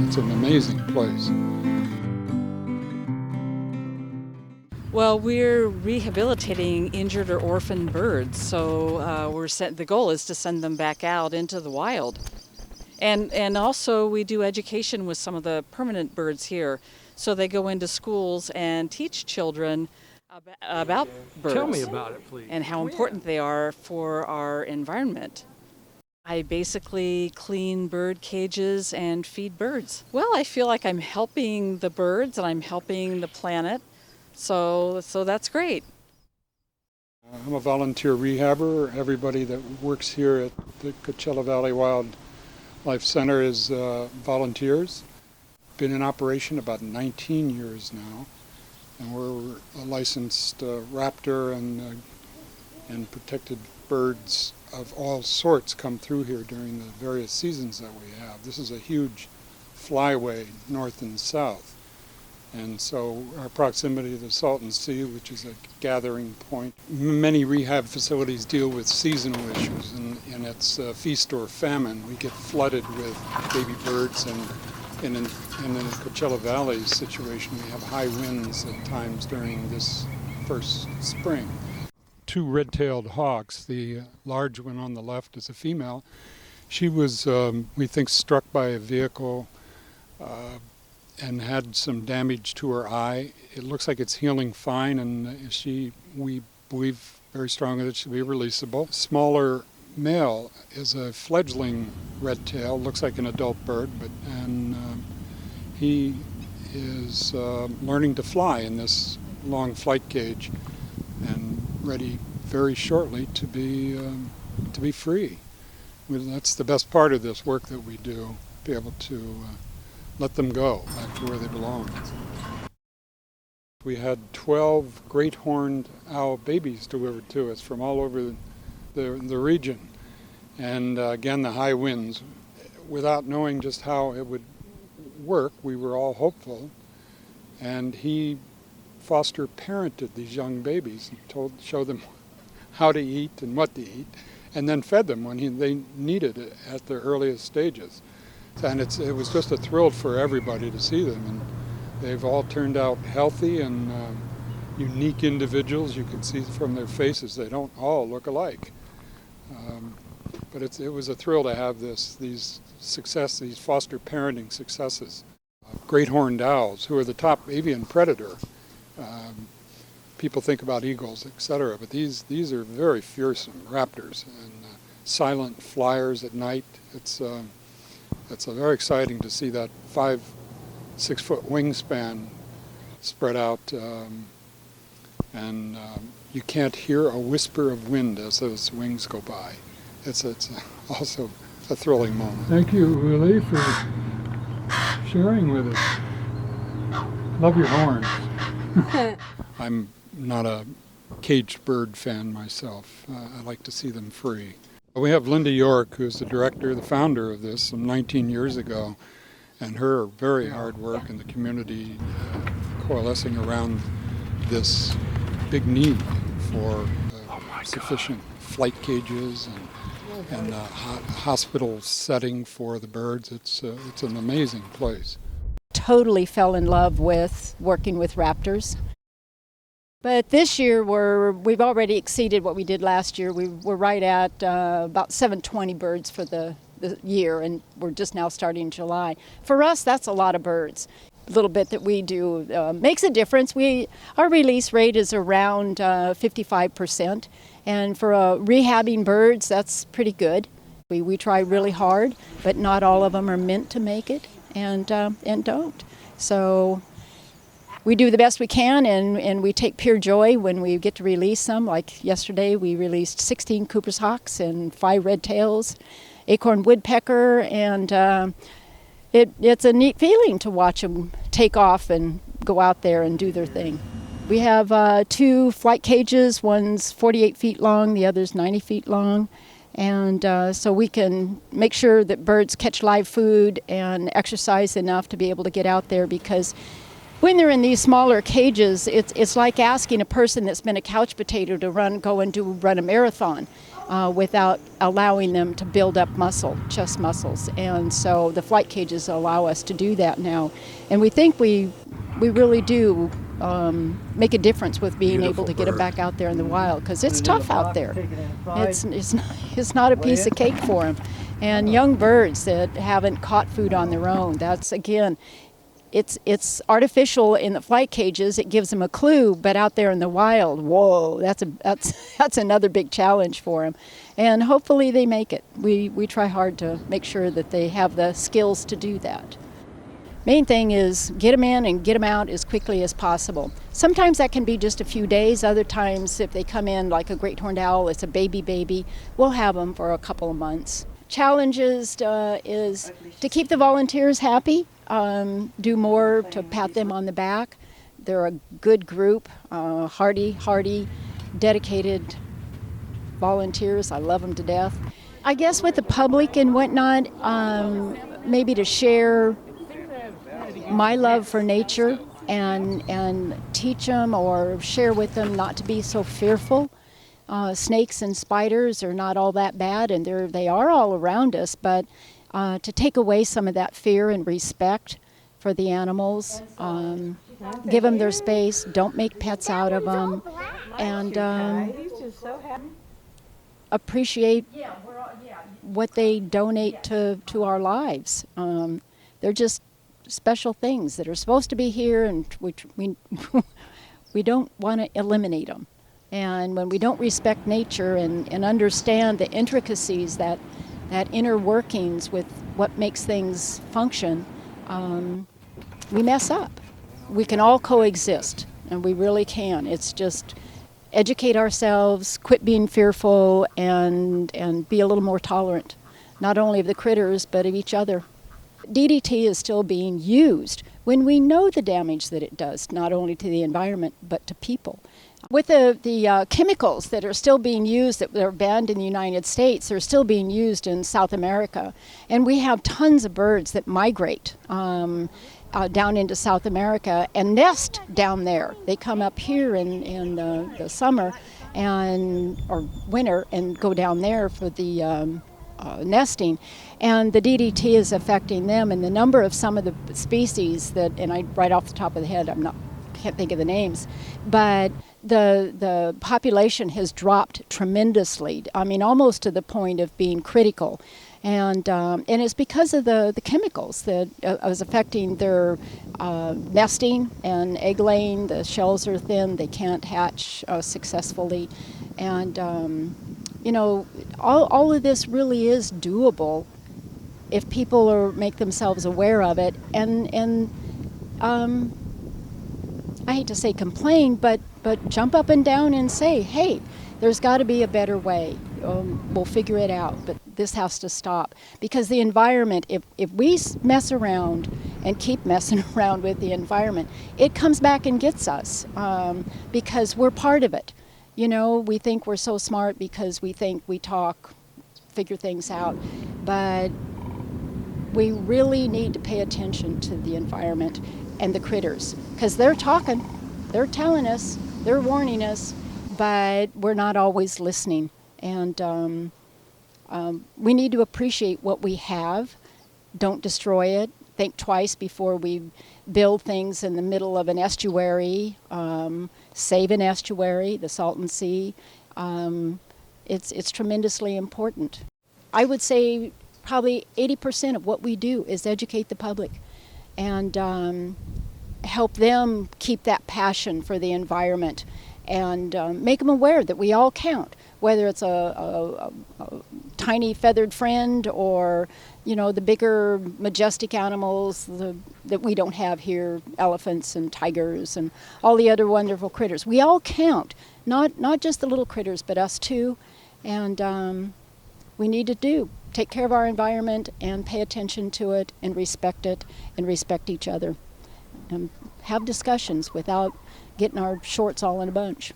It's an amazing place. Well, we're rehabilitating injured or orphaned birds, so the goal is to send them back out into the wild. And also we do education with some of the permanent birds here, so they go into schools and teach children about birds. Tell me about it, please. And how important they are for our environment. I basically clean bird cages and feed birds. Well, I feel like I'm helping the birds and I'm helping the planet, so that's great. I'm a volunteer rehabber. Everybody that works here at the Coachella Valley Wildlife Center is volunteers. Been in operation about 19 years now, and we're a licensed raptor and protected birds of all sorts come through here during the various seasons that we have. This is a huge flyway north and south, and so our proximity to the Salton Sea, which is a gathering point. Many rehab facilities deal with seasonal issues, and it's feast or famine. We get flooded with baby birds, and in the Coachella Valley situation, we have high winds at times during this first spring. Two red-tailed hawks. The large one on the left is a female. She was, we think, struck by a vehicle and had some damage to her eye. It looks like it's healing fine, and we believe very strongly that she'll be releasable. Smaller male is a fledgling red-tail, looks like an adult bird, and he is learning to fly in this long flight cage and ready very shortly to be free. That's the best part of this work that we do, be able to let them go back to where they belong. We had 12 great horned owl babies delivered to us from all over the region. And again, the high winds. Without knowing just how it would work, we were all hopeful. And he foster parented these young babies and showed them how to eat and what to eat, and then fed them when they needed it at their earliest stages. And it was just a thrill for everybody to see them, and they've all turned out healthy and unique individuals. You can see from their faces they don't all look alike. But it was a thrill to have these foster parenting successes. Great horned owls, who are the top avian predator. People think about eagles, etc., but these are very fearsome raptors and silent flyers at night. It's very exciting to see that 5-6 foot wingspan spread out, and you can't hear a whisper of wind as those wings go by. It's also a thrilling moment. Thank you, Willie, for sharing with us. Love your horns. I'm not a caged bird fan myself. I like to see them free. We have Linda York, who's the director, the founder of this, some 19 years ago, and her very hard work in the community coalescing around this big need for sufficient flight cages and a hospital setting for the birds. It's an amazing place. Totally fell in love with working with raptors. But this year we've already exceeded what we did last year. We're right at about 720 birds for the year, and we're just now starting July. For us, that's a lot of birds. A little bit that we do makes a difference. Our release rate is around 55%, and for rehabbing birds, that's pretty good. We try really hard, but not all of them are meant to make it, and don't. So we do the best we can, and we take pure joy when we get to release them. Like yesterday, we released 16 Cooper's hawks and 5 red tails, acorn woodpecker, and it's a neat feeling to watch them take off and go out there and do their thing. We have 2 flight cages. One's 48 feet long, the other's 90 feet long. And so we can make sure that birds catch live food and exercise enough to be able to get out there, because when they're in these smaller cages, it's like asking a person that's been a couch potato to run a marathon. without allowing them to build up muscle, chest muscles. And so the flight cages allow us to do that now. And we think we really do make a difference with being able to get them back out there in the wild, because it's tough out there. It's not a piece of cake for them. And young birds that haven't caught food on their own, that's, again, it's artificial in the flight cages. It gives them a clue, but out there in the wild, whoa, that's another big challenge for them. And hopefully they make it. We try hard to make sure that they have the skills to do that. Main thing is get them in and get them out as quickly as possible. Sometimes that can be just a few days. Other times, if they come in like a great horned owl, it's a baby, we'll have them for a couple of months. Challenges is to keep the volunteers happy, do more to pat them on the back. They're a good group, hardy, dedicated volunteers. I love them to death. I guess with the public and whatnot, maybe to share my love for nature and teach them or share with them not to be so fearful. Snakes and spiders are not all that bad, and they are all around us, but to take away some of that fear and respect for the animals, give them their space, don't make pets out of them, and appreciate what they donate to our lives. They're just special things that are supposed to be here, and which we don't want to eliminate them. And when we don't respect nature and understand the intricacies, that inner workings with what makes things function, we mess up. We can all coexist, and we really can. It's just educate ourselves, quit being fearful, and be a little more tolerant, not only of the critters, but of each other. DDT is still being used when we know the damage that it does, not only to the environment, but to people. With the chemicals that are still being used, that are banned in the United States, they're still being used in South America. And we have tons of birds that migrate down into South America and nest down there. They come up here in the summer or winter and go down there for the nesting, and the DDT is affecting them. And the number of some of the species and I right off the top of the head, can't think of the names, but the population has dropped tremendously. I mean, almost to the point of being critical, and it's because of the chemicals that is affecting their nesting and egg laying. The shells are thin; they can't hatch successfully, and all of this really is doable if people make themselves aware of it. And I hate to say complain, but jump up and down and say, hey, there's got to be a better way. We'll figure it out, but this has to stop. Because the environment, if we mess around and keep messing around with the environment, it comes back and gets us, because we're part of it. We think we're so smart because we think we talk, figure things out, but we really need to pay attention to the environment and the critters, because they're talking, they're telling us, they're warning us, but we're not always listening. And we need to appreciate what we have. Don't destroy it. Think twice before we build things in the middle of an estuary. Save an estuary, the Salton Sea. It's tremendously important. I would say probably 80% of what we do is educate the public and help them keep that passion for the environment, and make them aware that we all count, whether it's a tiny feathered friend or the bigger majestic animals that we don't have here, elephants and tigers and all the other wonderful critters. We all count, not just the little critters, but us too. And we need to take care of our environment and pay attention to it and respect each other, and have discussions without getting our shorts all in a bunch.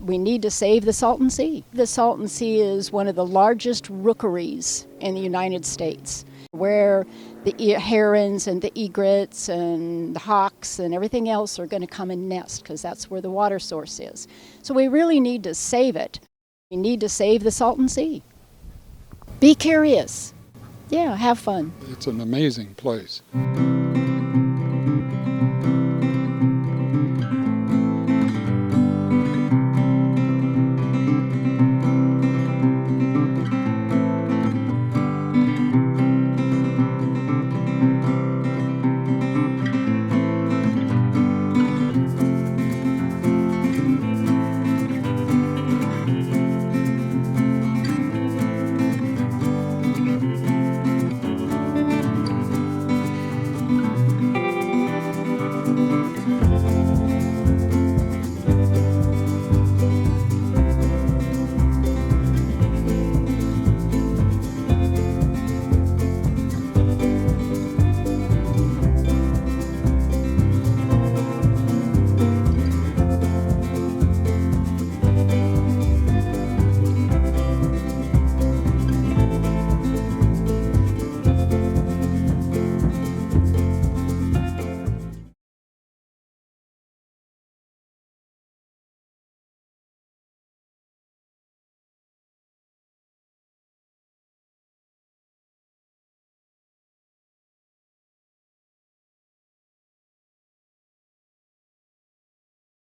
We need to save the Salton Sea. The Salton Sea is one of the largest rookeries in the United States, where the herons and the egrets and the hawks and everything else are going to come and nest, because that's where the water source is. So we really need to save it. We need to save the Salton Sea. Be curious. Yeah, have fun. It's an amazing place.